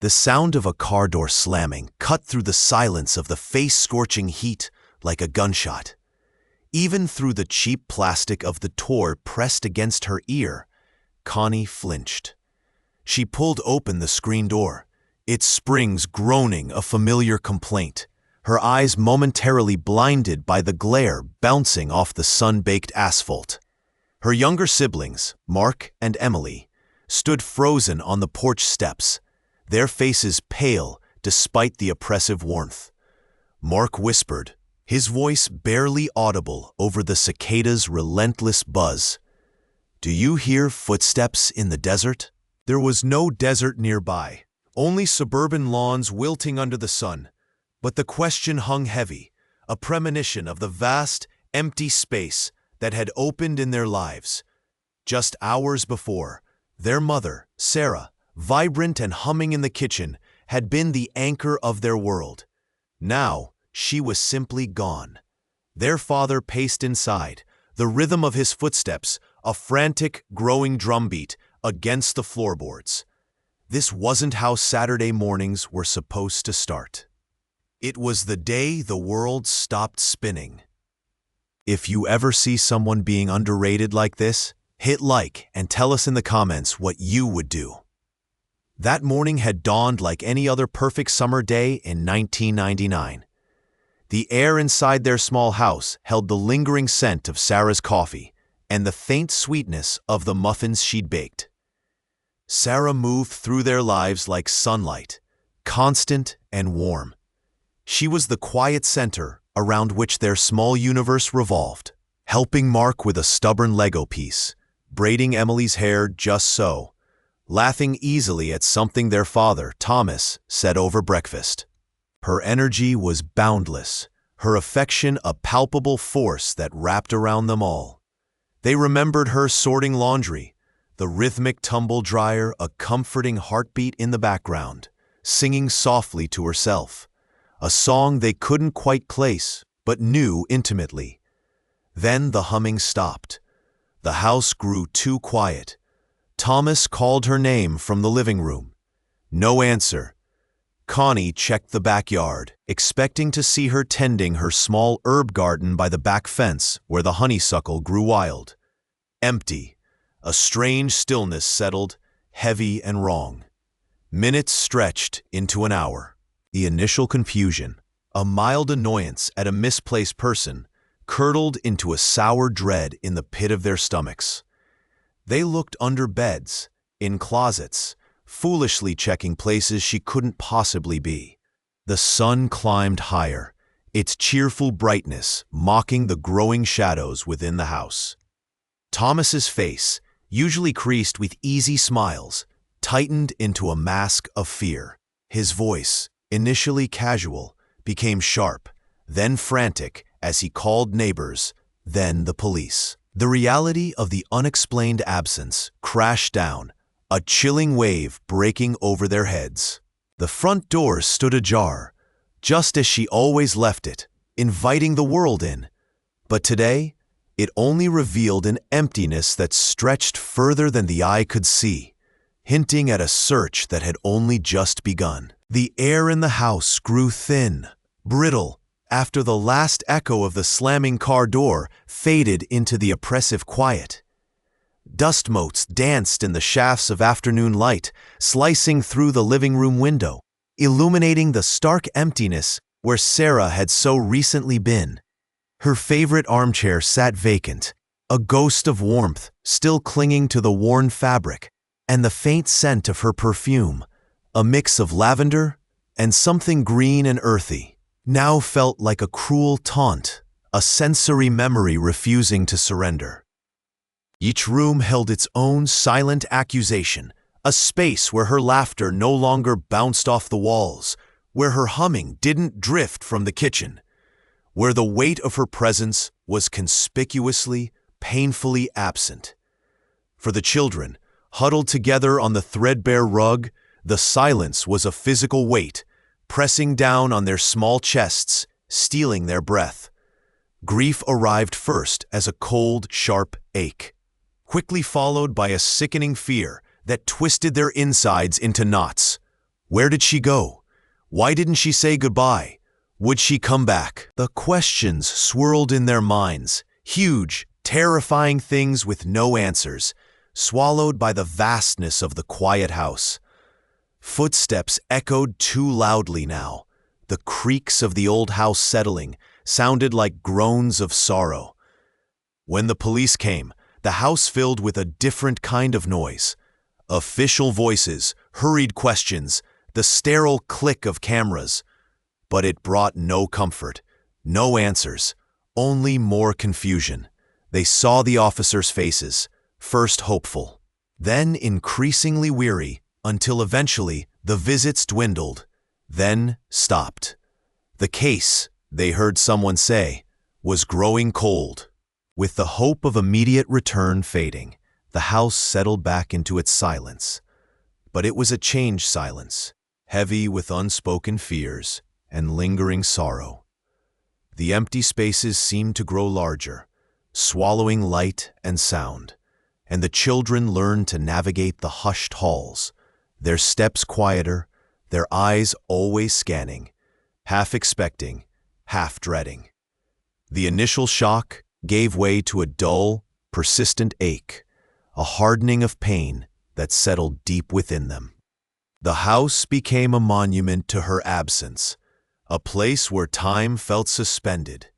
The sound of a car door slamming cut through the silence of the face-scorching heat like a gunshot. Even through the cheap plastic of the door pressed against her ear, Connie flinched. She pulled open the screen door, its springs groaning a familiar complaint, her eyes momentarily blinded by the glare bouncing off the sun-baked asphalt. Her younger siblings, Mark and Emily, stood frozen on the porch steps, their faces pale despite the oppressive warmth. Mark whispered, his voice barely audible over the cicada's relentless buzz. "Do you hear footsteps in the desert?" There was no desert nearby, only suburban lawns wilting under the sun. But the question hung heavy, a premonition of the vast, empty space that had opened in their lives. Just hours before, their mother, Sarah, vibrant and humming in the kitchen, had been the anchor of their world. Now, she was simply gone. Their father paced inside, the rhythm of his footsteps, a frantic, growing drumbeat against the floorboards. This wasn't how Saturday mornings were supposed to start. It was the day the world stopped spinning. If you ever see someone being underrated like this, hit like and tell us in the comments what you would do. That morning had dawned like any other perfect summer day in 1999. The air inside their small house held the lingering scent of Sarah's coffee and the faint sweetness of the muffins she'd baked. Sarah moved through their lives like sunlight, constant and warm. She was the quiet center around which their small universe revolved, helping Mark with a stubborn Lego piece, braiding Emily's hair just so, laughing easily at something their father, Thomas, said over breakfast. Her energy was boundless, her affection a palpable force that wrapped around them all. They remembered her sorting laundry, the rhythmic tumble dryer a comforting heartbeat in the background, singing softly to herself, a song they couldn't quite place but knew intimately. Then the humming stopped. The house grew too quiet. Thomas called her name from the living room. No answer. Connie checked the backyard, expecting to see her tending her small herb garden by the back fence where the honeysuckle grew wild. Empty. A strange stillness settled, heavy and wrong. Minutes stretched into an hour. The initial confusion, a mild annoyance at a misplaced person, curdled into a sour dread in the pit of their stomachs. They looked under beds, in closets, foolishly checking places she couldn't possibly be. The sun climbed higher, its cheerful brightness mocking the growing shadows within the house. Thomas's face, usually creased with easy smiles, tightened into a mask of fear. His voice, initially casual, became sharp, then frantic as he called neighbors, then the police. The reality of the unexplained absence crashed down, a chilling wave breaking over their heads. The front door stood ajar, just as she always left it, inviting the world in. But today, it only revealed an emptiness that stretched further than the eye could see, hinting at a search that had only just begun. The air in the house grew thin, brittle, after the last echo of the slamming car door faded into the oppressive quiet. Dust motes danced in the shafts of afternoon light, slicing through the living room window, illuminating the stark emptiness where Sarah had so recently been. Her favorite armchair sat vacant, a ghost of warmth still clinging to the worn fabric, and the faint scent of her perfume, a mix of lavender and something green and earthy, now felt like a cruel taunt, a sensory memory refusing to surrender. Each room held its own silent accusation, a space where her laughter no longer bounced off the walls, where her humming didn't drift from the kitchen, where the weight of her presence was conspicuously, painfully absent. For the children, huddled together on the threadbare rug, the silence was a physical weight, pressing down on their small chests, stealing their breath. Grief arrived first as a cold, sharp ache, quickly followed by a sickening fear that twisted their insides into knots. Where did she go? Why didn't she say goodbye? Would she come back? The questions swirled in their minds, huge, terrifying things with no answers, swallowed by the vastness of the quiet house. Footsteps echoed too loudly now. The creaks of the old house settling sounded like groans of sorrow. When the police came, the house filled with a different kind of noise. Official voices, hurried questions, the sterile click of cameras. But it brought no comfort, no answers, only more confusion. They saw the officers' faces, first hopeful, then increasingly weary, until eventually the visits dwindled, then stopped. The case, they heard someone say, was growing cold. With the hope of immediate return fading, the house settled back into its silence. But it was a changed silence, heavy with unspoken fears and lingering sorrow. The empty spaces seemed to grow larger, swallowing light and sound, and the children learned to navigate the hushed halls, their steps quieter, their eyes always scanning, half expecting, half dreading. The initial shock gave way to a dull, persistent ache, a hardening of pain that settled deep within them. The house became a monument to her absence, a place where time felt suspended,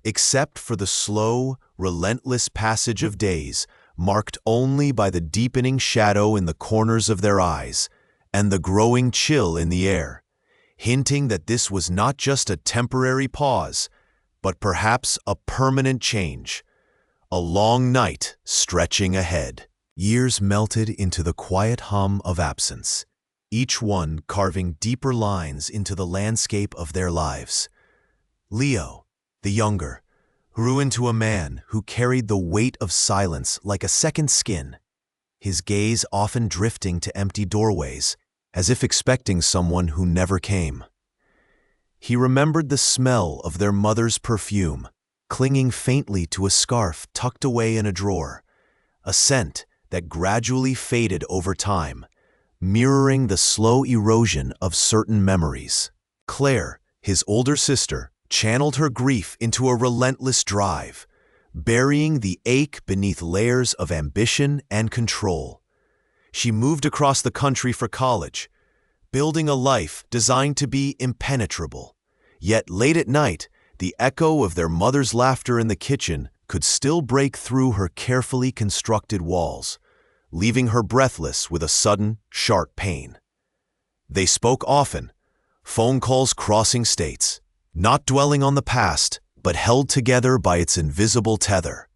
except for the slow, relentless passage of days marked only by the deepening shadow in the corners of their eyes and the growing chill in the air, hinting that this was not just a temporary pause, but perhaps a permanent change, a long night stretching ahead. Years melted into the quiet hum of absence, each one carving deeper lines into the landscape of their lives. Leo, the younger, grew into a man who carried the weight of silence like a second skin, his gaze often drifting to empty doorways, as if expecting someone who never came. He remembered the smell of their mother's perfume, clinging faintly to a scarf tucked away in a drawer, a scent that gradually faded over time, mirroring the slow erosion of certain memories. Claire, his older sister, channeled her grief into a relentless drive, burying the ache beneath layers of ambition and control. She moved across the country for college, building a life designed to be impenetrable. Yet late at night, the echo of their mother's laughter in the kitchen could still break through her carefully constructed walls, leaving her breathless with a sudden, sharp pain. They spoke often, phone calls crossing states, not dwelling on the past, but held together by its invisible tether.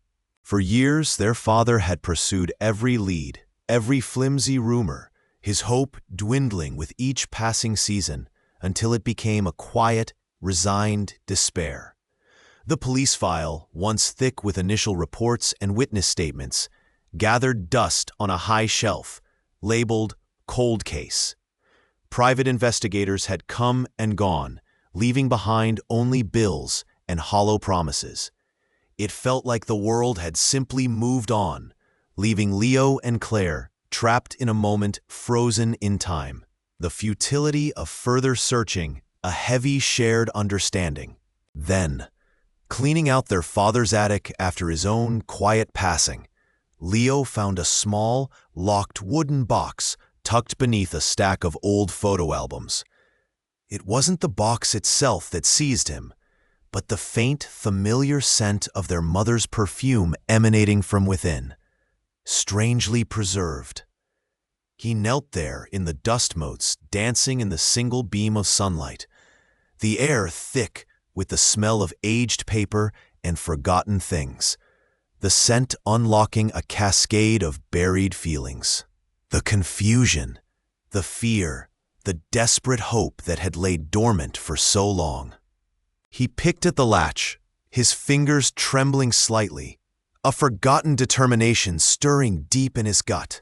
For years, their father had pursued every lead, every flimsy rumor, his hope dwindling with each passing season until it became a quiet, resigned despair. The police file, once thick with initial reports and witness statements, gathered dust on a high shelf, labeled cold case. Private investigators had come and gone, leaving behind only bills and hollow promises. It felt like the world had simply moved on, leaving Leo and Claire trapped in a moment frozen in time. The futility of further searching, a heavy shared understanding. Then, cleaning out their father's attic after his own quiet passing, Leo found a small, locked wooden box tucked beneath a stack of old photo albums. It wasn't the box itself that seized him, but the faint, familiar scent of their mother's perfume emanating from within, strangely preserved. He knelt there in the dust motes, dancing in the single beam of sunlight, the air thick with the smell of aged paper and forgotten things, the scent unlocking a cascade of buried feelings. The confusion, the fear, the desperate hope that had laid dormant for so long. He picked at the latch, his fingers trembling slightly, a forgotten determination stirring deep in his gut.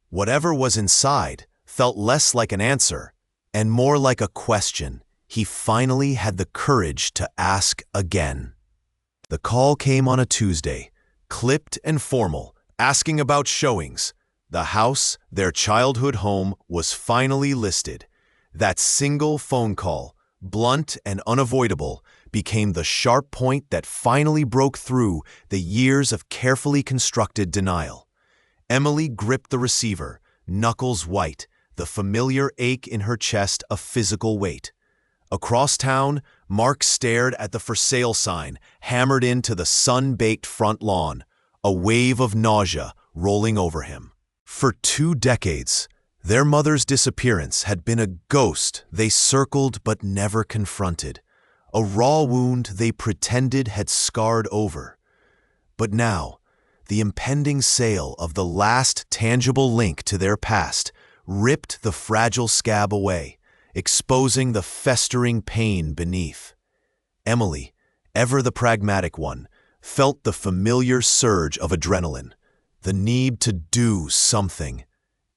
Whatever was inside felt less like an answer and more like a question he finally had the courage to ask again. The call came on a Tuesday, clipped and formal, asking about showings. The house, their childhood home, was finally listed, That single phone call, blunt and unavoidable, became the sharp point that finally broke through the years of carefully constructed denial. Emily gripped the receiver, knuckles white, the familiar ache in her chest a physical weight. Across town, Mark stared at the for sale sign hammered into the sun-baked front lawn, a wave of nausea rolling over him. For 2 decades, their mother's disappearance had been a ghost they circled but never confronted, a raw wound they pretended had scarred over. But now, the impending sale of the last tangible link to their past ripped the fragile scab away, exposing the festering pain beneath. Emily, ever the pragmatic one, felt the familiar surge of adrenaline, the need to do something,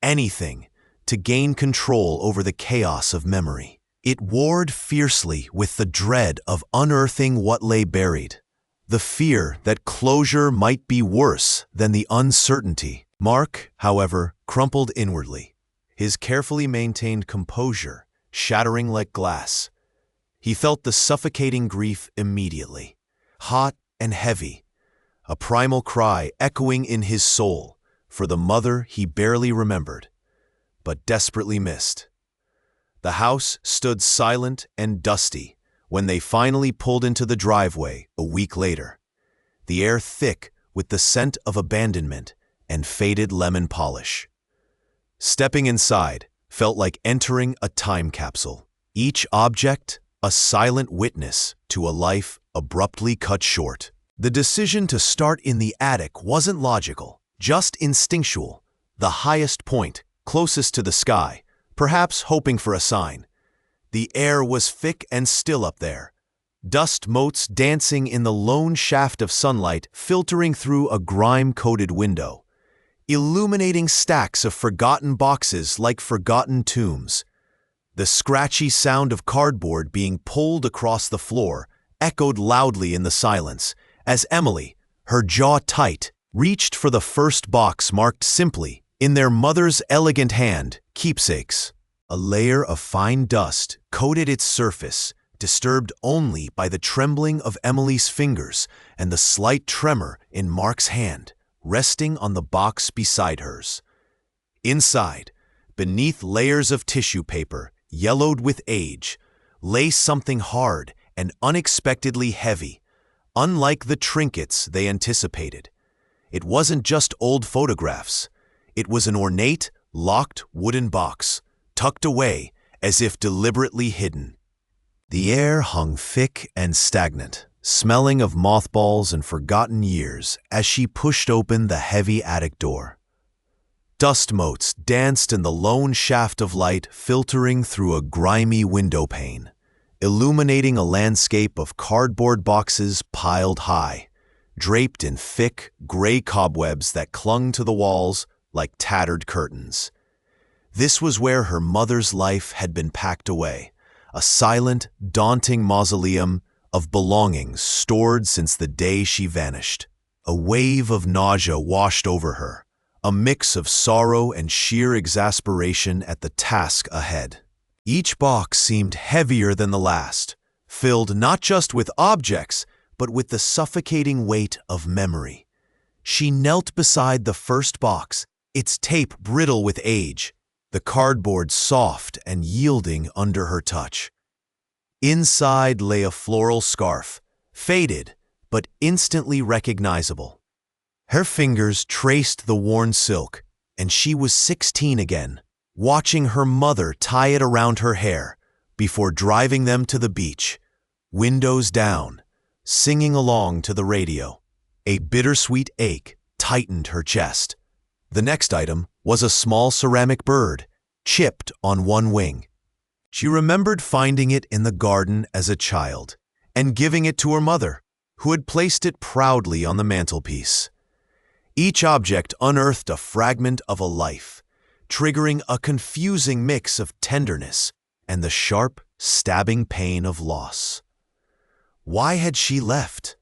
anything, to gain control over the chaos of memory. It warred fiercely with the dread of unearthing what lay buried, the fear that closure might be worse than the uncertainty. Mark, however, crumpled inwardly, his carefully maintained composure shattering like glass. He felt the suffocating grief immediately, hot and heavy, a primal cry echoing in his soul for the mother he barely remembered, but desperately missed. The house stood silent and dusty when they finally pulled into the driveway a week later, the air thick with the scent of abandonment and faded lemon polish. Stepping inside felt like entering a time capsule, each object a silent witness to a life abruptly cut short. The decision to start in the attic wasn't logical, just instinctual, the highest point, closest to the sky, perhaps hoping for a sign. The air was thick and still up there, dust motes dancing in the lone shaft of sunlight filtering through a grime-coated window, illuminating stacks of forgotten boxes like forgotten tombs. The scratchy sound of cardboard being pulled across the floor echoed loudly in the silence as Emily, her jaw tight, reached for the first box marked simply, in their mother's elegant hand, keepsakes. A layer of fine dust coated its surface, disturbed only by the trembling of Emily's fingers and the slight tremor in Mark's hand, resting on the box beside hers. Inside, beneath layers of tissue paper, yellowed with age, lay something hard and unexpectedly heavy, unlike the trinkets they anticipated. It wasn't just old photographs. It was an ornate, locked wooden box, tucked away as if deliberately hidden. The air hung thick and stagnant, smelling of mothballs and forgotten years as she pushed open the heavy attic door. Dust motes danced in the lone shaft of light filtering through a grimy window pane, illuminating a landscape of cardboard boxes piled high, draped in thick, gray cobwebs that clung to the walls like tattered curtains. This was where her mother's life had been packed away, a silent, daunting mausoleum of belongings stored since the day she vanished. A wave of nausea washed over her, a mix of sorrow and sheer exasperation at the task ahead. Each box seemed heavier than the last, filled not just with objects, but with the suffocating weight of memory. She knelt beside the first box, its tape brittle with age, the cardboard soft and yielding under her touch. Inside lay a floral scarf, faded but instantly recognizable. Her fingers traced the worn silk, and she was 16 again, watching her mother tie it around her hair before driving them to the beach, windows down, singing along to the radio. A bittersweet ache tightened her chest. The next item was a small ceramic bird, chipped on one wing. She remembered finding it in the garden as a child and giving it to her mother, who had placed it proudly on the mantelpiece. Each object unearthed a fragment of a life, triggering a confusing mix of tenderness and the sharp, stabbing pain of loss. Why had she left?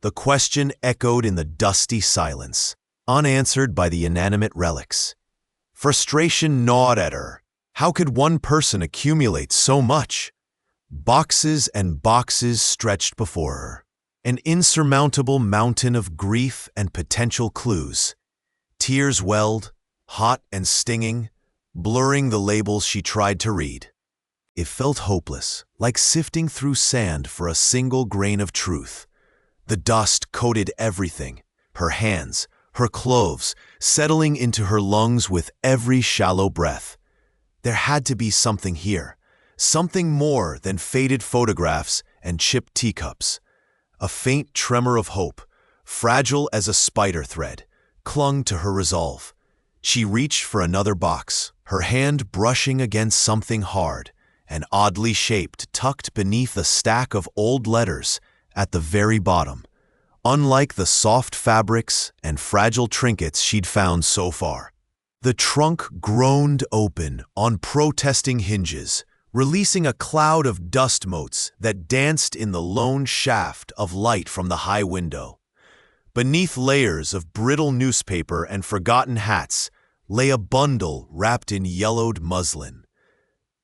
The question echoed in the dusty silence, unanswered by the inanimate relics. Frustration gnawed at her. How could one person accumulate so much? Boxes and boxes stretched before her, an insurmountable mountain of grief and potential clues. Tears welled, hot and stinging, blurring the labels she tried to read. It felt hopeless, like sifting through sand for a single grain of truth. The dust coated everything, her hands, her clothes, settling into her lungs with every shallow breath. There had to be something here, something more than faded photographs and chipped teacups. A faint tremor of hope, fragile as a spider thread, clung to her resolve. She reached for another box, her hand brushing against something hard and oddly shaped tucked beneath a stack of old letters at the very bottom. Unlike the soft fabrics and fragile trinkets she'd found so far. The trunk groaned open on protesting hinges, releasing a cloud of dust motes that danced in the lone shaft of light from the high window. Beneath layers of brittle newspaper and forgotten hats lay a bundle wrapped in yellowed muslin.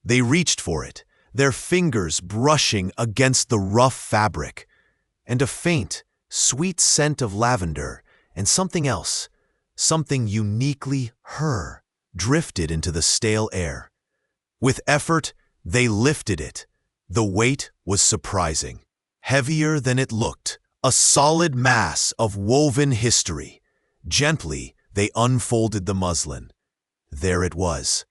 They reached for it, their fingers brushing against the rough fabric, and a faint, sweet scent of lavender and something else, something uniquely her, drifted into the stale air. With effort, they lifted it. The weight was surprising, heavier than it looked, a solid mass of woven history. Gently, they unfolded the muslin. There it was,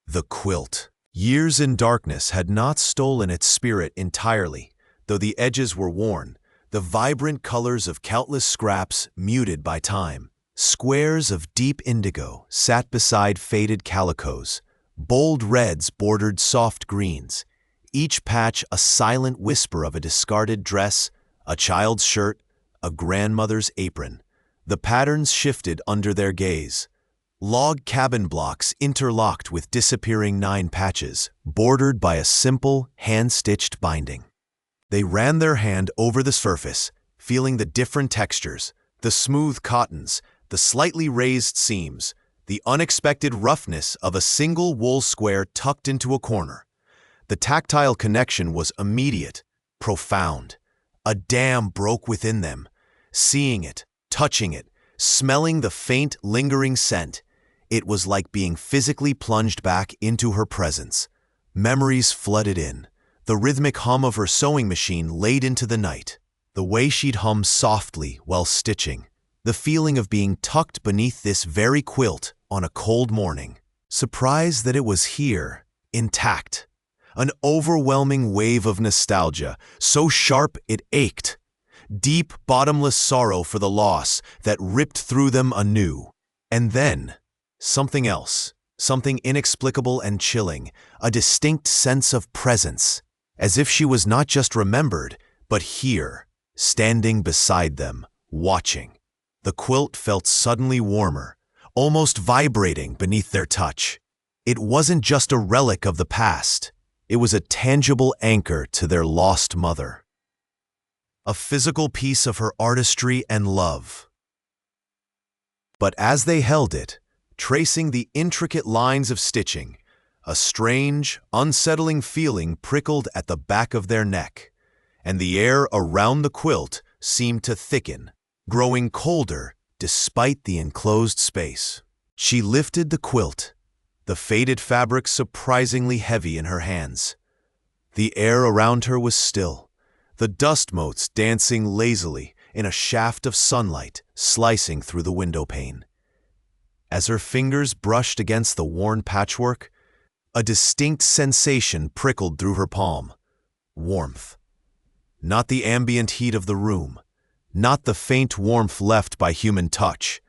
the quilt. Years in darkness had not stolen its spirit entirely, though the edges were worn, the vibrant colors of countless scraps muted by time. Squares of deep indigo sat beside faded calicos, bold reds bordered soft greens, each patch a silent whisper of a discarded dress, a child's shirt, a grandmother's apron. The patterns shifted under their gaze. Log cabin blocks interlocked with disappearing 9 patches, bordered by a simple, hand-stitched binding. They ran their hand over the surface, feeling the different textures, the smooth cottons, the slightly raised seams, the unexpected roughness of a single wool square tucked into a corner. The tactile connection was immediate, profound. A dam broke within them. Seeing it, touching it, smelling the faint, lingering scent, it was like being physically plunged back into her presence. Memories flooded in. The rhythmic hum of her sewing machine laid into the night. The way she'd hum softly while stitching. The feeling of being tucked beneath this very quilt on a cold morning. Surprised that it was here, intact. An overwhelming wave of nostalgia, so sharp it ached. Deep, bottomless sorrow for the loss that ripped through them anew. And then, something else, something inexplicable and chilling, a distinct sense of presence, as if she was not just remembered, but here, standing beside them, watching. The quilt felt suddenly warmer, almost vibrating beneath their touch. It wasn't just a relic of the past, it was a tangible anchor to their lost mother. A physical piece of her artistry and love. But as they held it, tracing the intricate lines of stitching, a strange, unsettling feeling prickled at the back of their neck, and the air around the quilt seemed to thicken, growing colder despite the enclosed space. She lifted the quilt, the faded fabric surprisingly heavy in her hands. The air around her was still, the dust motes dancing lazily in a shaft of sunlight slicing through the window pane. As her fingers brushed against the worn patchwork, a distinct sensation prickled through her palm. Warmth. Not the ambient heat of the room, not the faint warmth left by human touch,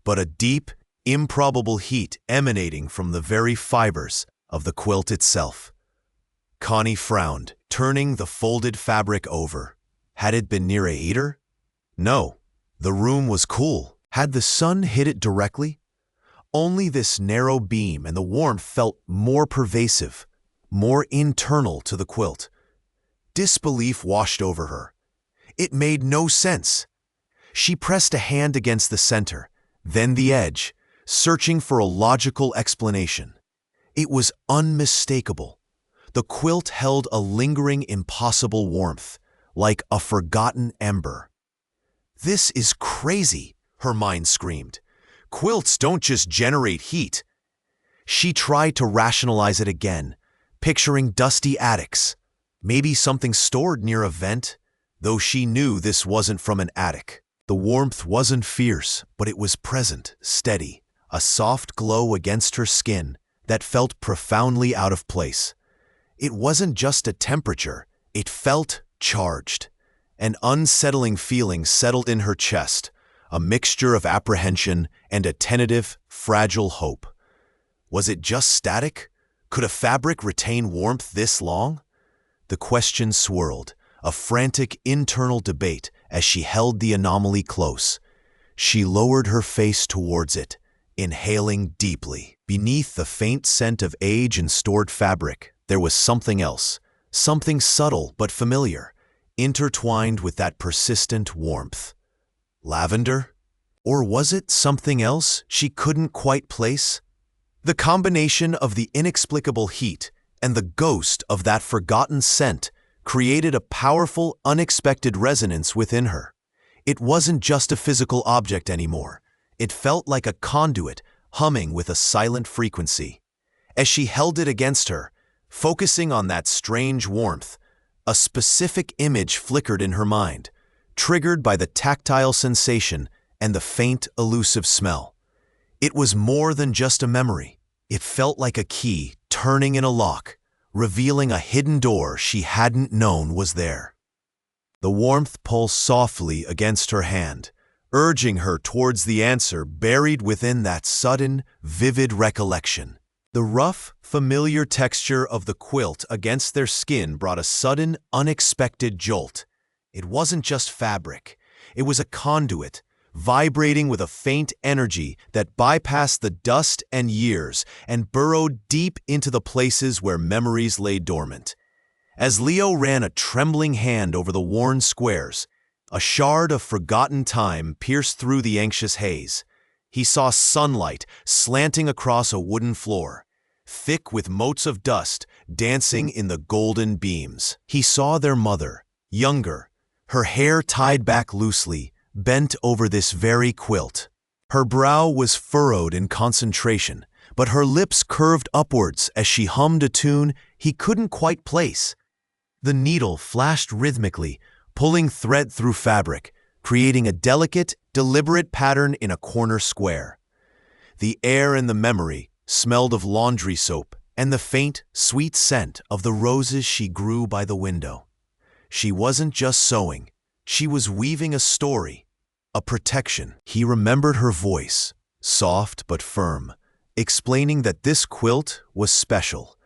but a deep, improbable heat emanating from the very fibers of the quilt itself. Connie frowned, turning the folded fabric over. Had it been near a heater? No. The room was cool. Had the sun hit it directly? Only this narrow beam, and the warmth felt more pervasive, more internal to the quilt. Disbelief washed over her. It made no sense. She pressed a hand against the center, then the edge, searching for a logical explanation. It was unmistakable. The quilt held a lingering, impossible warmth, like a forgotten ember. "This is crazy," her mind screamed. "Quilts don't just generate heat." She tried to rationalize it again, picturing dusty attics, maybe something stored near a vent, though she knew this wasn't from an attic. The warmth wasn't fierce, but it was present, steady, a soft glow against her skin that felt profoundly out of place. It wasn't just a temperature, it felt charged. An unsettling feeling settled in her chest, a mixture of apprehension and a tentative, fragile hope. Was it just static? Could a fabric retain warmth this long? The question swirled, a frantic internal debate as she held the anomaly close. She lowered her face towards it, inhaling deeply. Beneath the faint scent of age and stored fabric, there was something else, something subtle but familiar, intertwined with that persistent warmth. Lavender? Or was it something else she couldn't quite place? The combination of the inexplicable heat and the ghost of that forgotten scent created a powerful, unexpected resonance within her. It wasn't just a physical object anymore. It felt like a conduit, humming with a silent frequency. As she held it against her, focusing on that strange warmth, a specific image flickered in her mind, triggered by the tactile sensation and the faint, elusive smell. It was more than just a memory. It felt like a key turning in a lock, revealing a hidden door she hadn't known was there. The warmth pulsed softly against her hand, urging her towards the answer buried within that sudden, vivid recollection. The rough, familiar texture of the quilt against their skin brought a sudden, unexpected jolt. It wasn't just fabric. It was a conduit, vibrating with a faint energy that bypassed the dust and years and burrowed deep into the places where memories lay dormant. As Leo ran a trembling hand over the worn squares, a shard of forgotten time pierced through the anxious haze. He saw sunlight slanting across a wooden floor, thick with motes of dust dancing in the golden beams. He saw their mother, younger, her hair tied back loosely, bent over this very quilt. Her brow was furrowed in concentration, but her lips curved upwards as she hummed a tune he couldn't quite place. The needle flashed rhythmically, pulling thread through fabric, creating a delicate, deliberate pattern in a corner square. The air in the memory smelled of laundry soap and the faint, sweet scent of the roses she grew by the window. She wasn't just sewing, she was weaving a story, a protection. He remembered her voice, soft but firm, explaining that this quilt was special,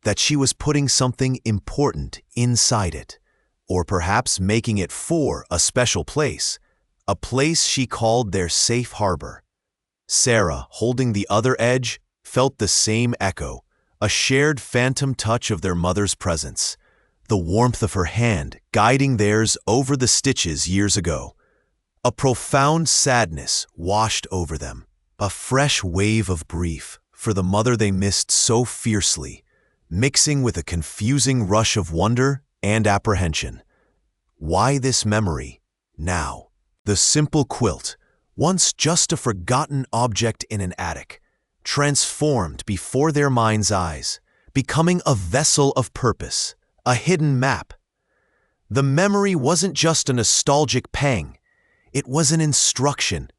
that she was putting something important inside it, or perhaps making it for a special place, a place she called their safe harbor. Sarah, holding the other edge, felt the same echo, a shared phantom touch of their mother's presence, the warmth of her hand guiding theirs over the stitches years ago. A profound sadness washed over them, a fresh wave of grief for the mother they missed so fiercely, mixing with a confusing rush of wonder and apprehension. Why this memory, now? The simple quilt, once just a forgotten object in an attic, transformed before their mind's eyes, becoming a vessel of purpose, a hidden map. The memory wasn't just a nostalgic pang, it was an instruction.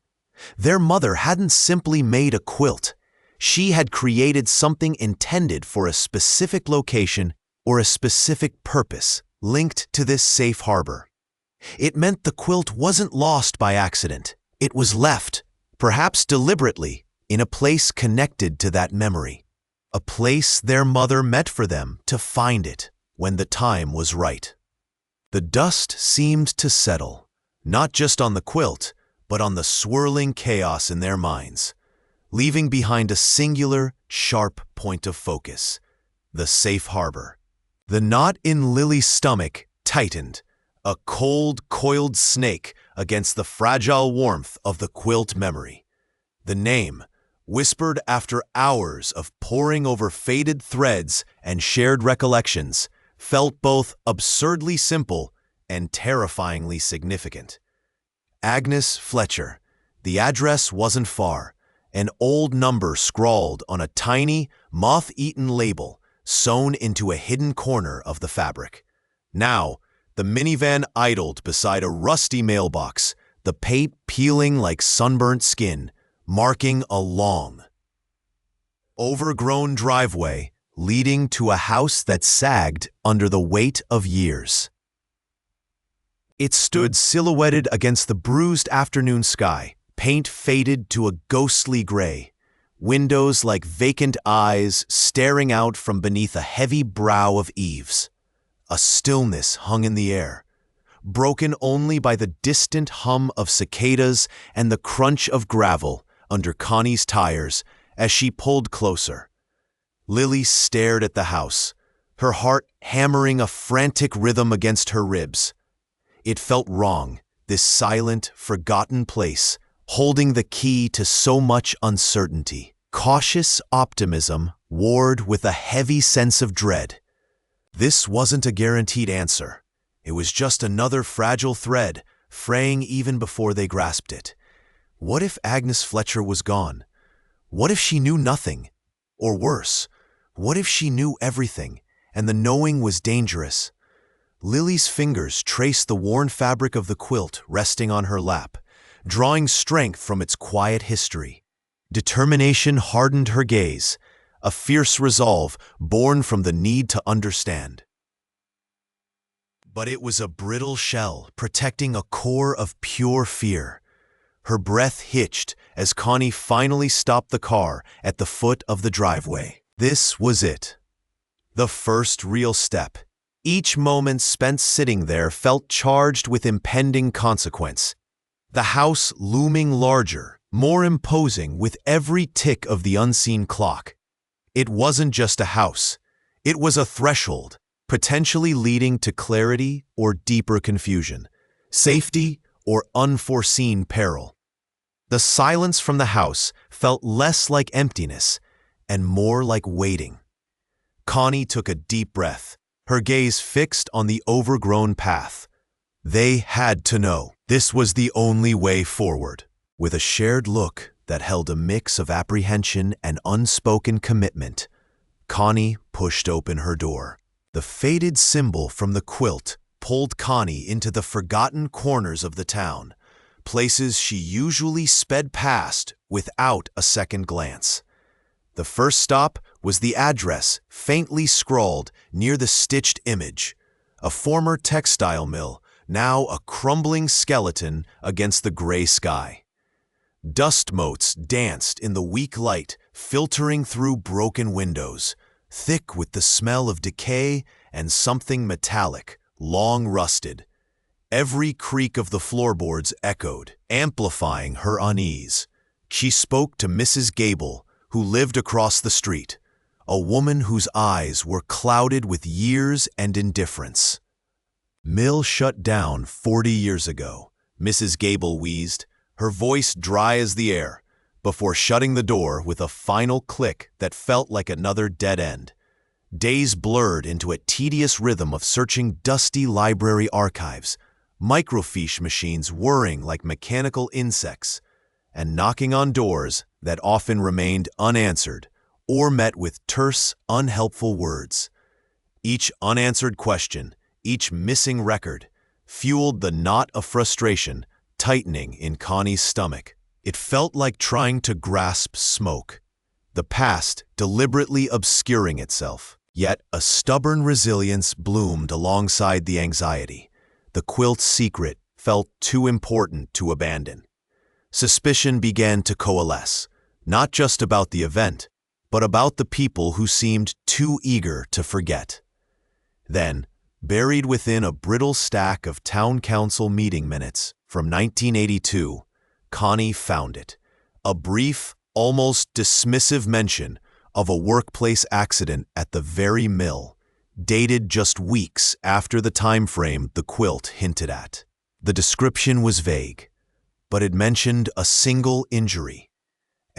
Their mother hadn't simply made a quilt. She had created something intended for a specific location or a specific purpose linked to this safe harbor. It meant the quilt wasn't lost by accident. It was left, perhaps deliberately, in a place connected to that memory, a place their mother meant for them to find it when the time was right. The dust seemed to settle, not just on the quilt, but on the swirling chaos in their minds, leaving behind a singular, sharp point of focus, the safe harbor. The knot in Lily's stomach tightened, a cold, coiled snake against the fragile warmth of the quilt memory. The name, whispered after hours of poring over faded threads and shared recollections, felt both absurdly simple and terrifyingly significant. Agnes Fletcher. The address wasn't far. An old number scrawled on a tiny, moth-eaten label sewn into a hidden corner of the fabric. Now, the minivan idled beside a rusty mailbox, the paint peeling like sunburnt skin, marking a long, overgrown driveway leading to a house that sagged under the weight of years. It stood silhouetted against the bruised afternoon sky, paint faded to a ghostly gray, windows like vacant eyes staring out from beneath a heavy brow of eaves. A stillness hung in the air, broken only by the distant hum of cicadas and the crunch of gravel under Connie's tires as she pulled closer. Lily stared at the house, her heart hammering a frantic rhythm against her ribs. It felt wrong, this silent, forgotten place, holding the key to so much uncertainty. Cautious optimism warred with a heavy sense of dread. This wasn't a guaranteed answer. It was just another fragile thread, fraying even before they grasped it. What if Agnes Fletcher was gone? What if she knew nothing? Or worse, what if she knew everything, and the knowing was dangerous? Lily's fingers traced the worn fabric of the quilt resting on her lap, drawing strength from its quiet history. Determination hardened her gaze, a fierce resolve born from the need to understand. But it was a brittle shell protecting a core of pure fear. Her breath hitched as Connie finally stopped the car at the foot of the driveway. This was it. The first real step. Each moment spent sitting there felt charged with impending consequence. The house looming larger, more imposing with every tick of the unseen clock. It wasn't just a house. It was a threshold, potentially leading to clarity or deeper confusion, safety or unforeseen peril. The silence from the house felt less like emptiness and more like waiting. Connie took a deep breath, her gaze fixed on the overgrown path. They had to know. This was the only way forward. With a shared look that held a mix of apprehension and unspoken commitment, Connie pushed open her door. The faded symbol from the quilt pulled Connie into the forgotten corners of the town, places she usually sped past without a second glance. The first stop was the address faintly scrawled near the stitched image, a former textile mill, now a crumbling skeleton against the gray sky. Dust motes danced in the weak light, filtering through broken windows, thick with the smell of decay and something metallic, long rusted. Every creak of the floorboards echoed, amplifying her unease. She spoke to Mrs. Gable, who lived across the street, a woman whose eyes were clouded with years and indifference. Mill shut down 40 years ago, Mrs. Gable wheezed, her voice dry as the air, before shutting the door with a final click that felt like another dead end. Days blurred into a tedious rhythm of searching dusty library archives, microfiche machines whirring like mechanical insects, and knocking on doors that often remained unanswered or met with terse, unhelpful words. Each unanswered question, each missing record, fueled the knot of frustration tightening in Connie's stomach. It felt like trying to grasp smoke, the past deliberately obscuring itself. Yet a stubborn resilience bloomed alongside the anxiety. The quilt's secret felt too important to abandon. Suspicion began to coalesce, not just about the event, but about the people who seemed too eager to forget. Then, buried within a brittle stack of town council meeting minutes from 1982, Connie found it. A brief, almost dismissive mention of a workplace accident at the very mill, dated just weeks after the time frame the quilt hinted at. The description was vague, but it mentioned a single injury,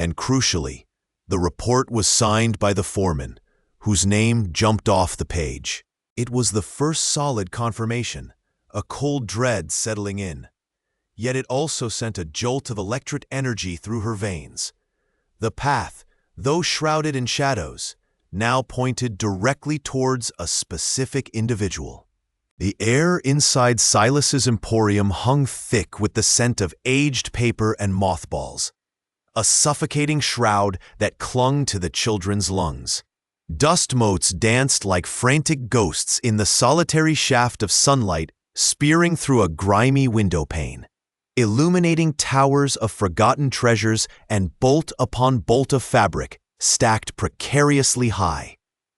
And crucially, the report was signed by the foreman, whose name jumped off the page. It was the first solid confirmation, a cold dread settling in. Yet it also sent a jolt of electric energy through her veins. The path, though shrouded in shadows, now pointed directly towards a specific individual. The air inside Silas's emporium hung thick with the scent of aged paper and mothballs, a suffocating shroud that clung to the children's lungs. Dust motes danced like frantic ghosts in the solitary shaft of sunlight spearing through a grimy window pane, illuminating towers of forgotten treasures and bolt upon bolt of fabric stacked precariously high.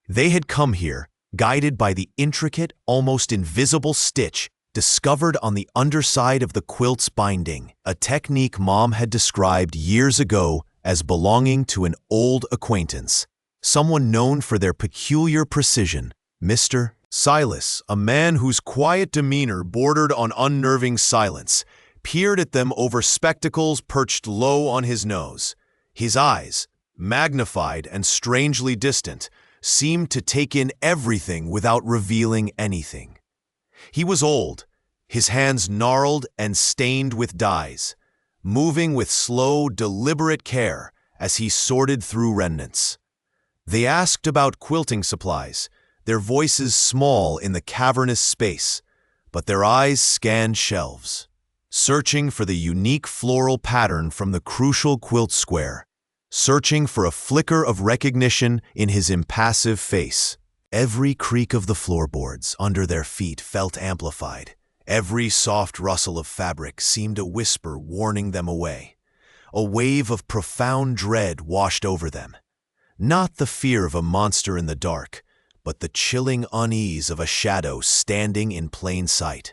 They had come here, guided by the intricate, almost invisible stitch discovered on the underside of the quilt's binding, a technique Mom had described years ago as belonging to an old acquaintance, someone known for their peculiar precision. Mr. Silas, a man whose quiet demeanor bordered on unnerving silence, peered at them over spectacles perched low on his nose. His eyes, magnified and strangely distant, seemed to take in everything without revealing anything. He was old, his hands gnarled and stained with dyes, moving with slow, deliberate care as he sorted through remnants. They asked about quilting supplies, their voices small in the cavernous space, but their eyes scanned shelves, searching for the unique floral pattern from the crucial quilt square, searching for a flicker of recognition in his impassive face. Every creak of the floorboards under their feet felt amplified. Every soft rustle of fabric seemed a whisper warning them away. A wave of profound dread washed over them. Not the fear of a monster in the dark, but the chilling unease of a shadow standing in plain sight.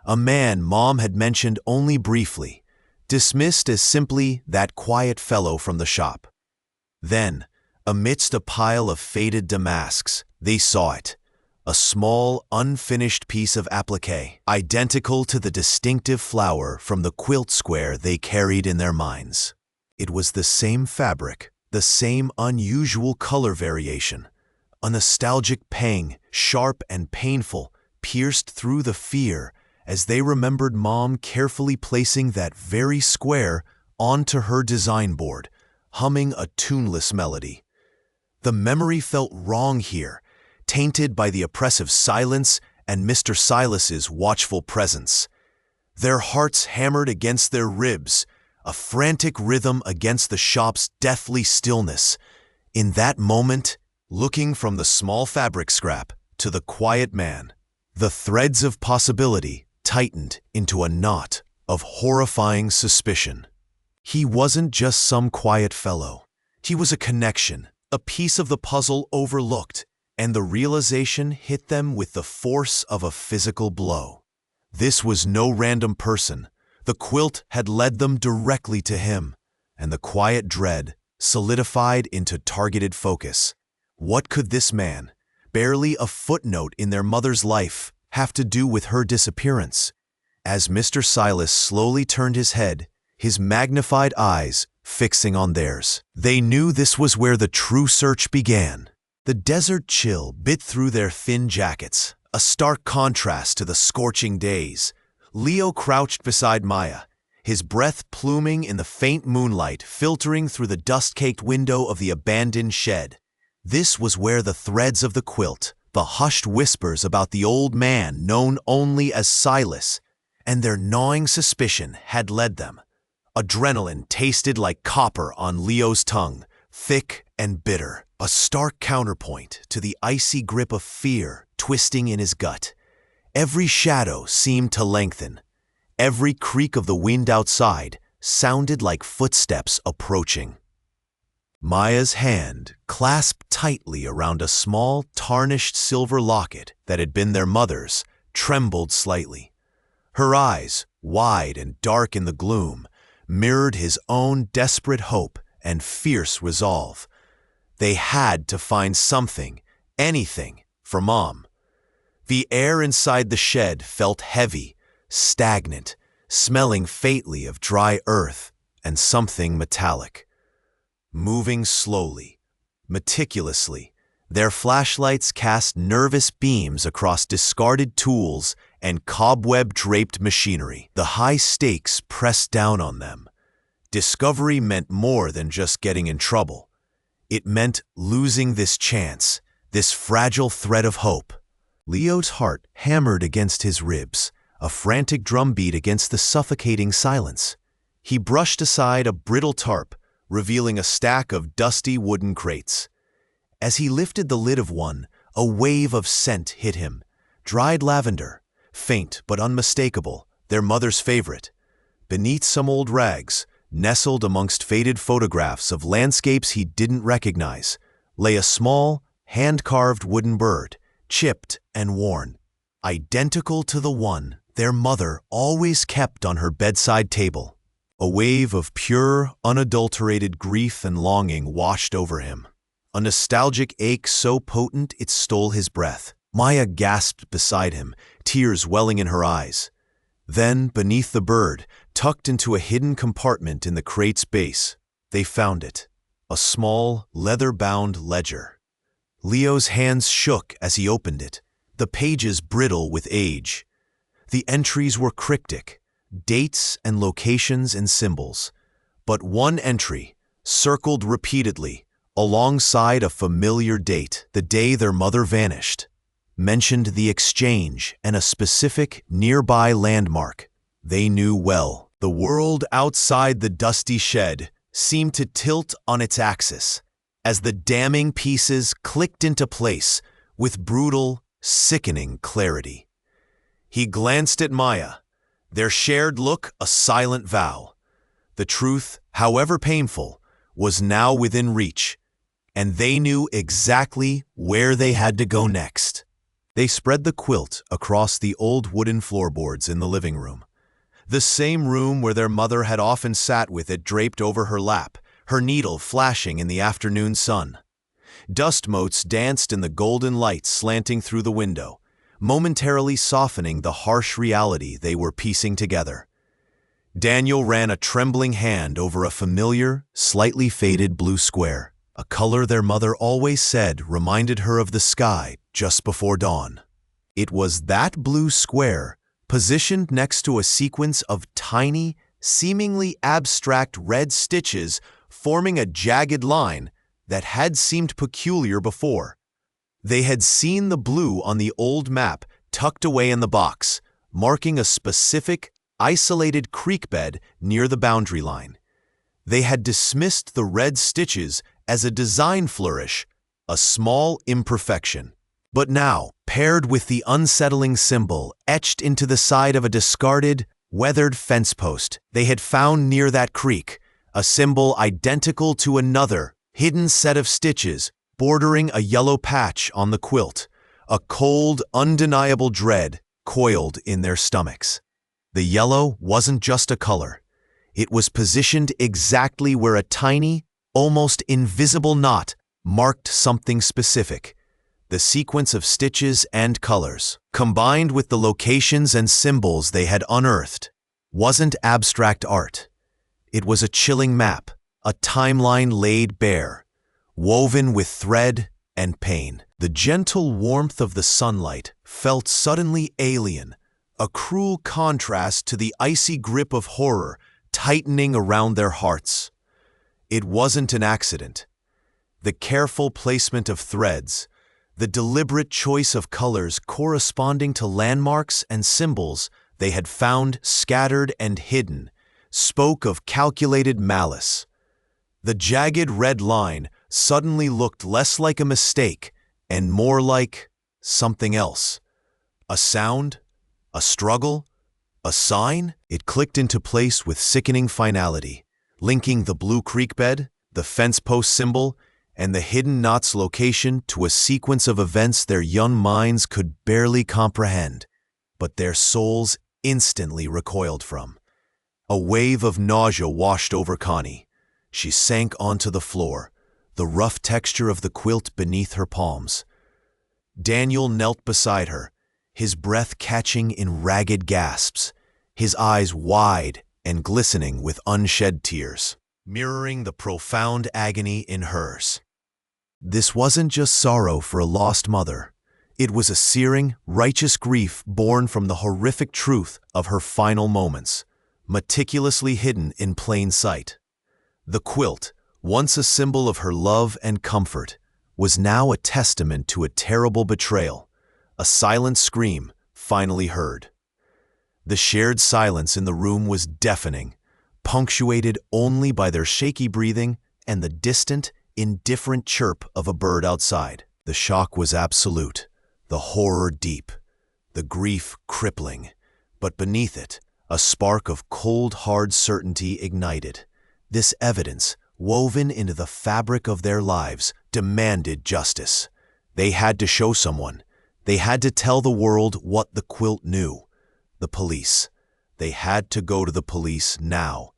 A man Mom had mentioned only briefly, dismissed as simply that quiet fellow from the shop. Then, amidst a pile of faded damasks, they saw it, a small, unfinished piece of applique, identical to the distinctive flower from the quilt square they carried in their minds. It was the same fabric, the same unusual color variation. A nostalgic pang, sharp and painful, pierced through the fear as they remembered Mom carefully placing that very square onto her design board, humming a tuneless melody. The memory felt wrong here, tainted by the oppressive silence and Mr. Silas's watchful presence. Their hearts hammered against their ribs, a frantic rhythm against the shop's deathly stillness. In that moment, looking from the small fabric scrap to the quiet man, the threads of possibility tightened into a knot of horrifying suspicion. He wasn't just some quiet fellow. He was a connection, a piece of the puzzle overlooked, and the realization hit them with the force of a physical blow. This was no random person. The quilt had led them directly to him, and the quiet dread solidified into targeted focus. What could this man, barely a footnote in their mother's life, have to do with her disappearance? As Mr. Silas slowly turned his head, his magnified eyes fixing on theirs, they knew this was where the true search began. The desert chill bit through their thin jackets, a stark contrast to the scorching days. Leo crouched beside Maya, his breath pluming in the faint moonlight filtering through the dust-caked window of the abandoned shed. This was where the threads of the quilt, the hushed whispers about the old man known only as Silas, and their gnawing suspicion had led them. Adrenaline tasted like copper on Leo's tongue, thick and bitter, a stark counterpoint to the icy grip of fear twisting in his gut. Every shadow seemed to lengthen. Every creak of the wind outside sounded like footsteps approaching. Maya's hand, clasped tightly around a small, tarnished silver locket that had been their mother's, trembled slightly. Her eyes, wide and dark in the gloom, mirrored his own desperate hope and fierce resolve. They had to find something, anything, for Mom. The air inside the shed felt heavy, stagnant, smelling faintly of dry earth and something metallic. moving slowly, meticulously. Their flashlights cast nervous beams across discarded tools and cobweb-draped machinery. The high stakes pressed down on them. Discovery meant more than just getting in trouble. It meant losing this chance, this fragile thread of hope. Leo's heart hammered against his ribs, a frantic drumbeat against the suffocating silence. He brushed aside a brittle tarp, revealing a stack of dusty wooden crates. As he lifted the lid of one, a wave of scent hit him. Dried lavender, faint but unmistakable, their mother's favorite. Beneath some old rags, nestled amongst faded photographs of landscapes he didn't recognize, lay a small, hand-carved wooden bird, chipped and worn, identical to the one their mother always kept on her bedside table. A wave of pure, unadulterated grief and longing washed over him. A nostalgic ache so potent it stole his breath. Maya gasped beside him, tears welling in her eyes. Then, beneath the bird, tucked into a hidden compartment in the crate's base, they found it. A small, leather-bound ledger. Leo's hands shook as he opened it, the pages brittle with age. The entries were cryptic, dates and locations and symbols. But one entry, circled repeatedly, alongside a familiar date, the day their mother vanished, mentioned the exchange and a specific nearby landmark they knew well. The world outside the dusty shed seemed to tilt on its axis as the damning pieces clicked into place with brutal, sickening clarity. He glanced at Maya, their shared look a silent vow. The truth, however painful, was now within reach, and they knew exactly where they had to go next. They spread the quilt across the old wooden floorboards in the living room, the same room where their mother had often sat with it draped over her lap, her needle flashing in the afternoon sun. Dust motes danced in the golden light slanting through the window, momentarily softening the harsh reality they were piecing together. Daniel ran a trembling hand over a familiar, slightly faded blue square, a color their mother always said reminded her of the sky just before dawn. It was that blue square, positioned next to a sequence of tiny, seemingly abstract red stitches forming a jagged line that had seemed peculiar before. They had seen the blue on the old map tucked away in the box, marking a specific, isolated creek bed near the boundary line. They had dismissed the red stitches as a design flourish, a small imperfection. But now, paired with the unsettling symbol etched into the side of a discarded, weathered fence post they had found near that creek, a symbol identical to another, hidden set of stitches bordering a yellow patch on the quilt, a cold, undeniable dread coiled in their stomachs. The yellow wasn't just a color. It was positioned exactly where a tiny, almost invisible knot marked something specific. The sequence of stitches and colors, combined with the locations and symbols they had unearthed, wasn't abstract art. It was a chilling map, a timeline laid bare, woven with thread and pain. The gentle warmth of the sunlight felt suddenly alien, a cruel contrast to the icy grip of horror tightening around their hearts. It wasn't an accident. The careful placement of threads, the deliberate choice of colors corresponding to landmarks and symbols they had found scattered and hidden, spoke of calculated malice. The jagged red line suddenly looked less like a mistake and more like something else. A sound? A struggle? A sign? It clicked into place with sickening finality, linking the blue creek bed, the fence post symbol, and the hidden knot's location to a sequence of events their young minds could barely comprehend, but their souls instantly recoiled from. A wave of nausea washed over Connie. She sank onto the floor, the rough texture of the quilt beneath her palms. Daniel knelt beside her, his breath catching in ragged gasps, his eyes wide and glistening with unshed tears. mirroring the profound agony in hers. This wasn't just sorrow for a lost mother. It was a searing, righteous grief born from the horrific truth of her final moments, meticulously hidden in plain sight. The quilt, once a symbol of her love and comfort, was now a testament to a terrible betrayal, a silent scream finally heard. The shared silence in the room was deafening, punctuated only by their shaky breathing and the distant, indifferent chirp of a bird outside. The shock was absolute, the horror deep, the grief crippling, but beneath it, a spark of cold, hard certainty ignited. This evidence, woven into the fabric of their lives, demanded justice. They had to show someone. They had to tell the world what the quilt knew. The police. They had to go to the police now.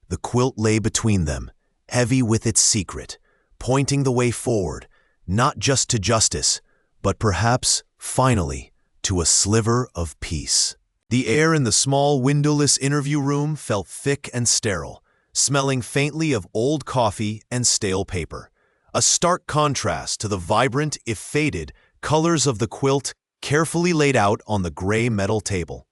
The quilt lay between them, heavy with its secret, pointing the way forward, not just to justice, but perhaps, finally, to a sliver of peace. The air in the small, windowless interview room felt thick and sterile, smelling faintly of old coffee and stale paper, a stark contrast to the vibrant, if faded, colors of the quilt carefully laid out on the gray metal table.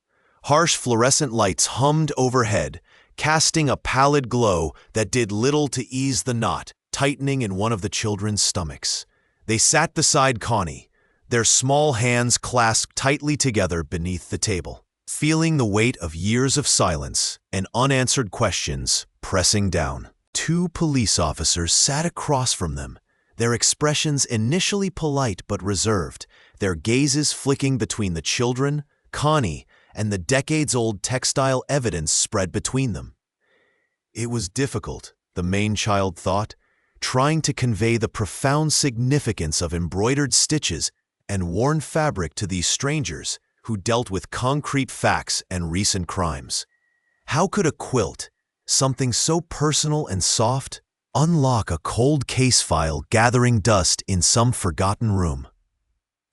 Harsh fluorescent lights hummed overhead, casting a pallid glow that did little to ease the knot tightening in one of the children's stomachs. They sat beside Connie, their small hands clasped tightly together beneath the table, feeling the weight of years of silence and unanswered questions pressing down. Two police officers sat across from them, their expressions initially polite but reserved, their gazes flicking between the children, Connie, and the decades-old textile evidence spread between them. It was difficult, the main child thought, trying to convey the profound significance of embroidered stitches and worn fabric to these strangers who dealt with concrete facts and recent crimes. How could a quilt, something so personal and soft, unlock a cold case file gathering dust in some forgotten room?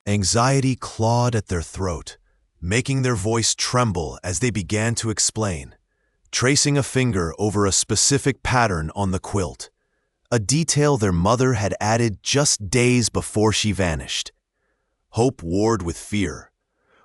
Anxiety clawed at their throat, making their voice tremble as they began to explain, tracing a finger over a specific pattern on the quilt, a detail their mother had added just days before she vanished. Hope warred with fear,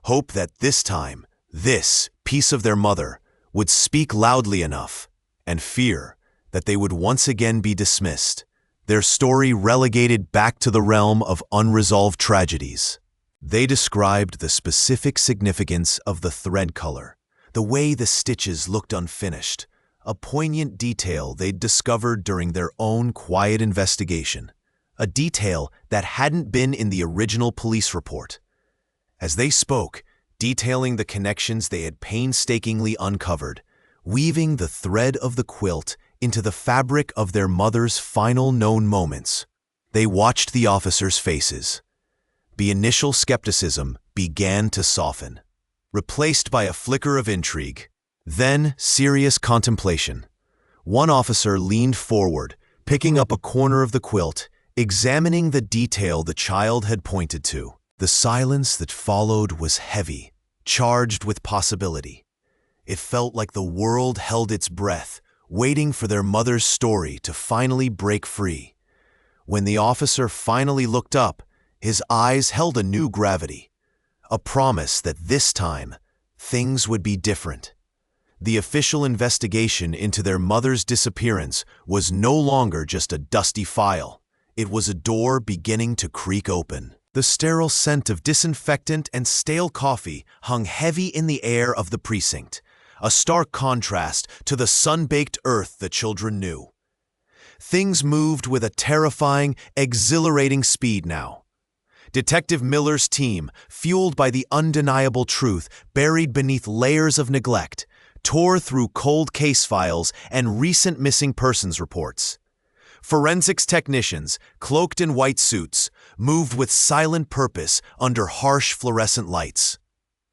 hope that this time, this piece of their mother would speak loudly enough, and fear that they would once again be dismissed, their story relegated back to the realm of unresolved tragedies. They described the specific significance of the thread color, the way the stitches looked unfinished, a poignant detail they'd discovered during their own quiet investigation, a detail that hadn't been in the original police report. As they spoke, detailing the connections they had painstakingly uncovered, weaving the thread of the quilt into the fabric of their mother's final known moments, they watched the officers' faces. The initial skepticism began to soften, replaced by a flicker of intrigue, then serious contemplation. One officer leaned forward, picking up a corner of the quilt, examining the detail the child had pointed to. The silence that followed was heavy, charged with possibility. It felt like the world held its breath, waiting for their mother's story to finally break free. When the officer finally looked up, his eyes held a new gravity, a promise that this time, things would be different. The official investigation into their mother's disappearance was no longer just a dusty file. It was a door beginning to creak open. The sterile scent of disinfectant and stale coffee hung heavy in the air of the precinct, a stark contrast to the sun-baked earth the children knew. Things moved with a terrifying, exhilarating speed now. Detective Miller's team, fueled by the undeniable truth buried beneath layers of neglect, tore through cold case files and recent missing persons reports. Forensics technicians, cloaked in white suits, moved with silent purpose under harsh fluorescent lights,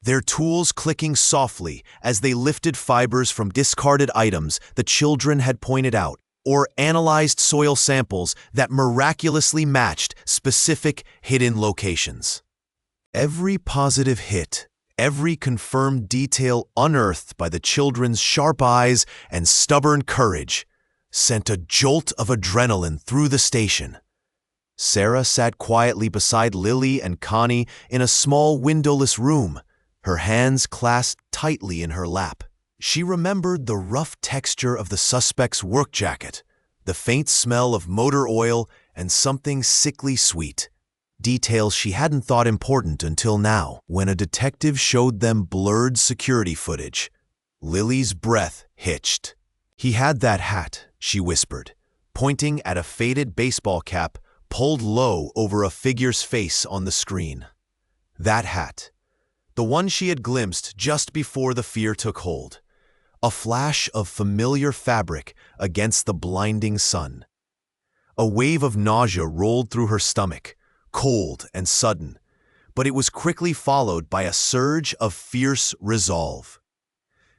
their tools clicking softly as they lifted fibers from discarded items the children had pointed out, or analyzed soil samples that miraculously matched specific hidden locations. Every positive hit, every confirmed detail unearthed by the children's sharp eyes and stubborn courage, sent a jolt of adrenaline through the station. Sarah sat quietly beside Lily and Connie in a small windowless room, her hands clasped tightly in her lap. She remembered the rough texture of the suspect's work jacket, the faint smell of motor oil, and something sickly sweet. Details she hadn't thought important until now, when a detective showed them blurred security footage. Lily's breath hitched. "He had that hat," she whispered, pointing at a faded baseball cap pulled low over a figure's face on the screen. That hat. The one she had glimpsed just before the fear took hold. A flash of familiar fabric against the blinding sun. A wave of nausea rolled through her stomach, cold and sudden, but it was quickly followed by a surge of fierce resolve.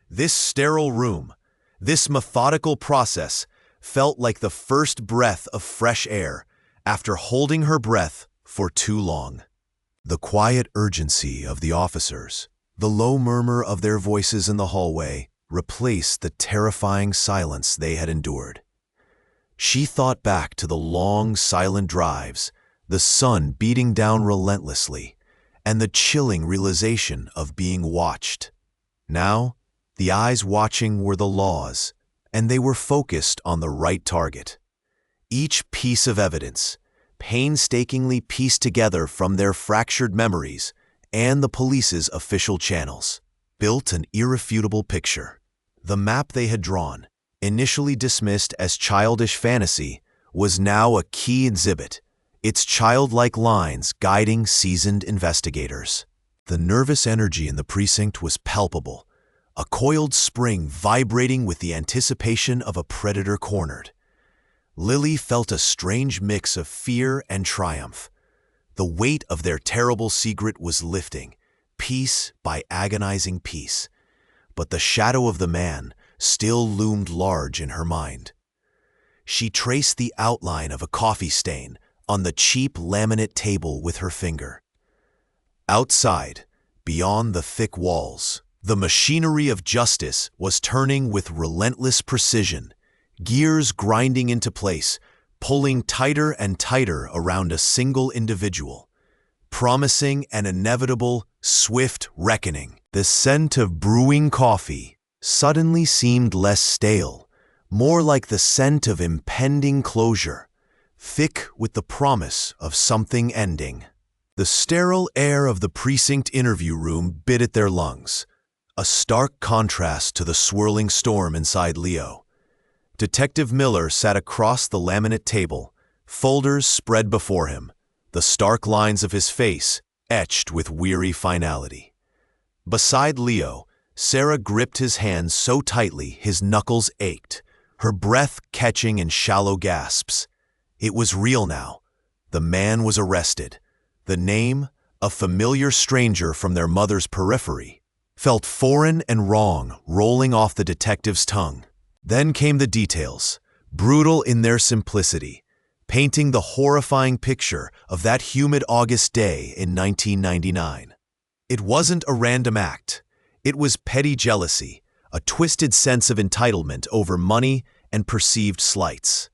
This sterile room, this methodical process, felt like the first breath of fresh air after holding her breath for too long. The quiet urgency of the officers, the low murmur of their voices in the hallway, replaced the terrifying silence they had endured. She thought back to the long, silent drives, the sun beating down relentlessly, and the chilling realization of being watched. Now, the eyes watching were the laws, and they were focused on the right target. Each piece of evidence, painstakingly pieced together from their fractured memories and the police's official channels, built an irrefutable picture. The map they had drawn, initially dismissed as childish fantasy, was now a key exhibit, its childlike lines guiding seasoned investigators. The nervous energy in the precinct was palpable, a coiled spring vibrating with the anticipation of a predator cornered. Lily felt a strange mix of fear and triumph. The weight of their terrible secret was lifting, piece by agonizing piece, but the shadow of the man still loomed large in her mind. She traced the outline of a coffee stain on the cheap laminate table with her finger. Outside, beyond the thick walls, the machinery of justice was turning with relentless precision, gears grinding into place, pulling tighter and tighter around a single individual, promising an inevitable, swift reckoning. The scent of brewing coffee suddenly seemed less stale, more like the scent of impending closure, thick with the promise of something ending. The sterile air of the precinct interview room bit at their lungs, a stark contrast to the swirling storm inside Leo. Detective Miller sat across the laminate table, folders spread before him, the stark lines of his face etched with weary finality. Beside Leo, Sarah gripped his hand so tightly his knuckles ached, her breath catching in shallow gasps. It was real now. The man was arrested. The name, a familiar stranger from their mother's periphery, felt foreign and wrong rolling off the detective's tongue. Then came the details, brutal in their simplicity, painting the horrifying picture of that humid August day in 1999. It wasn't a random act. It was petty jealousy, a twisted sense of entitlement over money and perceived slights.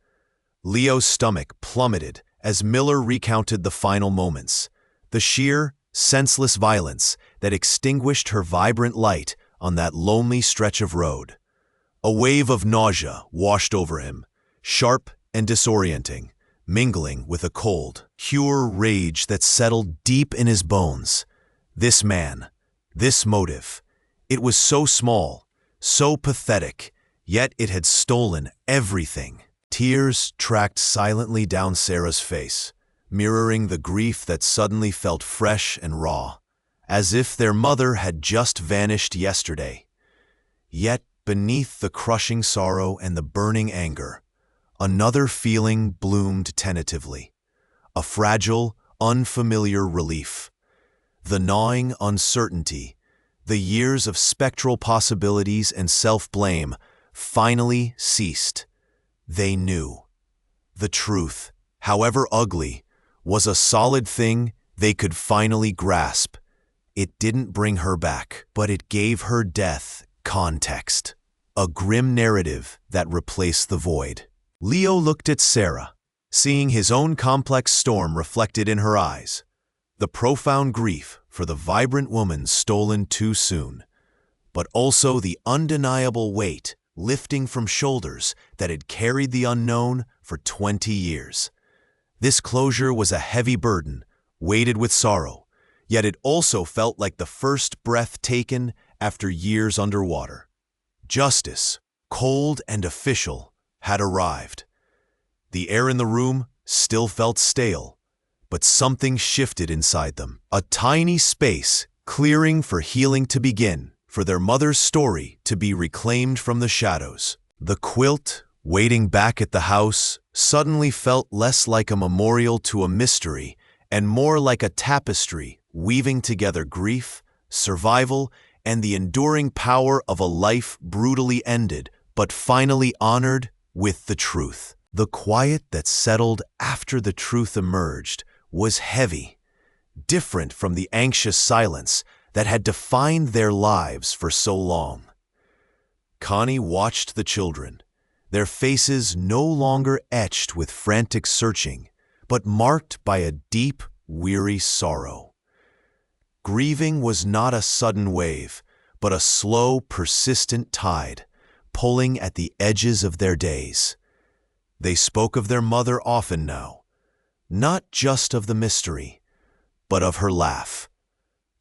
Leo's stomach plummeted as Miller recounted the final moments, the sheer, senseless violence that extinguished her vibrant light on that lonely stretch of road. A wave of nausea washed over him, sharp and disorienting, mingling with a cold, pure rage that settled deep in his bones. This man, this motive, it was so small, so pathetic, yet it had stolen everything. Tears tracked silently down Sarah's face, mirroring the grief that suddenly felt fresh and raw, as if their mother had just vanished yesterday. Yet, beneath the crushing sorrow and the burning anger, another feeling bloomed tentatively, a fragile, unfamiliar relief. The gnawing uncertainty, the years of spectral possibilities and self-blame finally ceased. They knew. The truth, however ugly, was a solid thing they could finally grasp. It didn't bring her back, but it gave her death context, a grim narrative that replaced the void. Leo looked at Sarah, seeing his own complex storm reflected in her eyes. The profound grief for the vibrant woman stolen too soon, but also the undeniable weight lifting from shoulders that had carried the unknown for 20 years. This closure was a heavy burden, weighted with sorrow, yet it also felt like the first breath taken after years underwater. Justice, cold and official, had arrived. The air in the room still felt stale, but something shifted inside them. A tiny space clearing for healing to begin, for their mother's story to be reclaimed from the shadows. The quilt, waiting back at the house, suddenly felt less like a memorial to a mystery and more like a tapestry weaving together grief, survival, and the enduring power of a life brutally ended but finally honored with the truth. The quiet that settled after the truth emerged was heavy, different from the anxious silence that had defined their lives for so long. Connie watched the children, their faces no longer etched with frantic searching, but marked by a deep, weary sorrow. Grieving was not a sudden wave, but a slow, persistent tide, pulling at the edges of their days. They spoke of their mother often now, not just of the mystery, but of her laugh,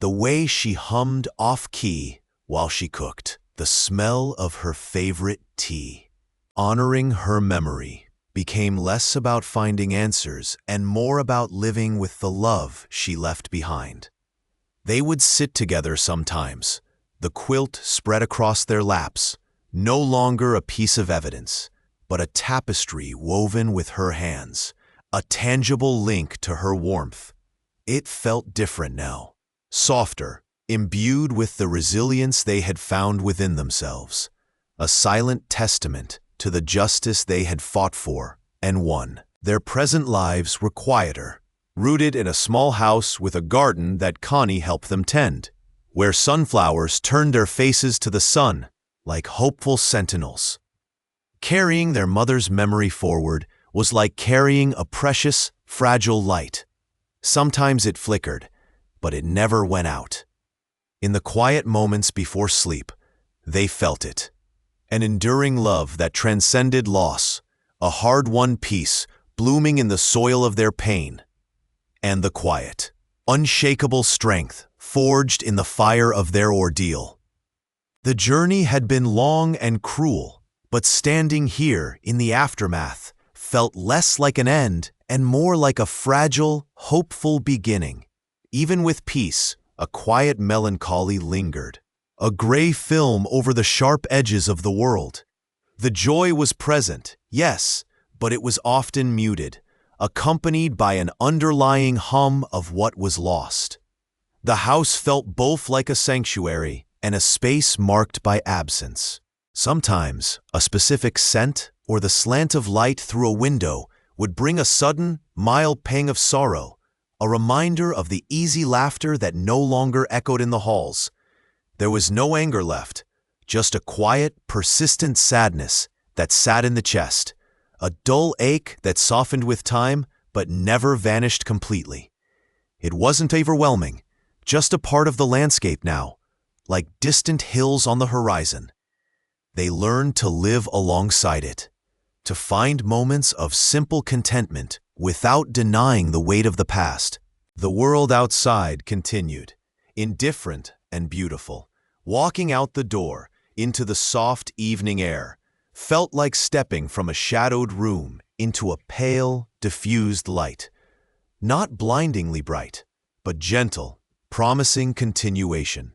the way she hummed off-key while she cooked, the smell of her favorite tea. Honoring her memory became less about finding answers and more about living with the love she left behind. They would sit together sometimes, the quilt spread across their laps, no longer a piece of evidence, but a tapestry woven with her hands, a tangible link to her warmth. It felt different now, softer, imbued with the resilience they had found within themselves, a silent testament to the justice they had fought for and won. Their present lives were quieter, rooted in a small house with a garden that Connie helped them tend, where sunflowers turned their faces to the sun like hopeful sentinels. Carrying their mother's memory forward was like carrying a precious, fragile light. Sometimes it flickered, but it never went out. In the quiet moments before sleep, they felt it. An enduring love that transcended loss, a hard-won peace blooming in the soil of their pain, and the quiet, unshakable strength forged in the fire of their ordeal. The journey had been long and cruel, but standing here in the aftermath felt less like an end and more like a fragile, hopeful beginning. Even with peace, a quiet melancholy lingered, a gray film over the sharp edges of the world. The joy was present, yes, but it was often muted, accompanied by an underlying hum of what was lost. The house felt both like a sanctuary and a space marked by absence. Sometimes, a specific scent or the slant of light through a window would bring a sudden, mild pang of sorrow, a reminder of the easy laughter that no longer echoed in the halls. There was no anger left, just a quiet, persistent sadness that sat in the chest, a dull ache that softened with time but never vanished completely. It wasn't overwhelming, just a part of the landscape now, like distant hills on the horizon. They learned to live alongside it, to find moments of simple contentment without denying the weight of the past. The world outside continued, indifferent and beautiful. Walking out the door into the soft evening air felt like stepping from a shadowed room into a pale, diffused light. Not blindingly bright, but gentle, promising continuation.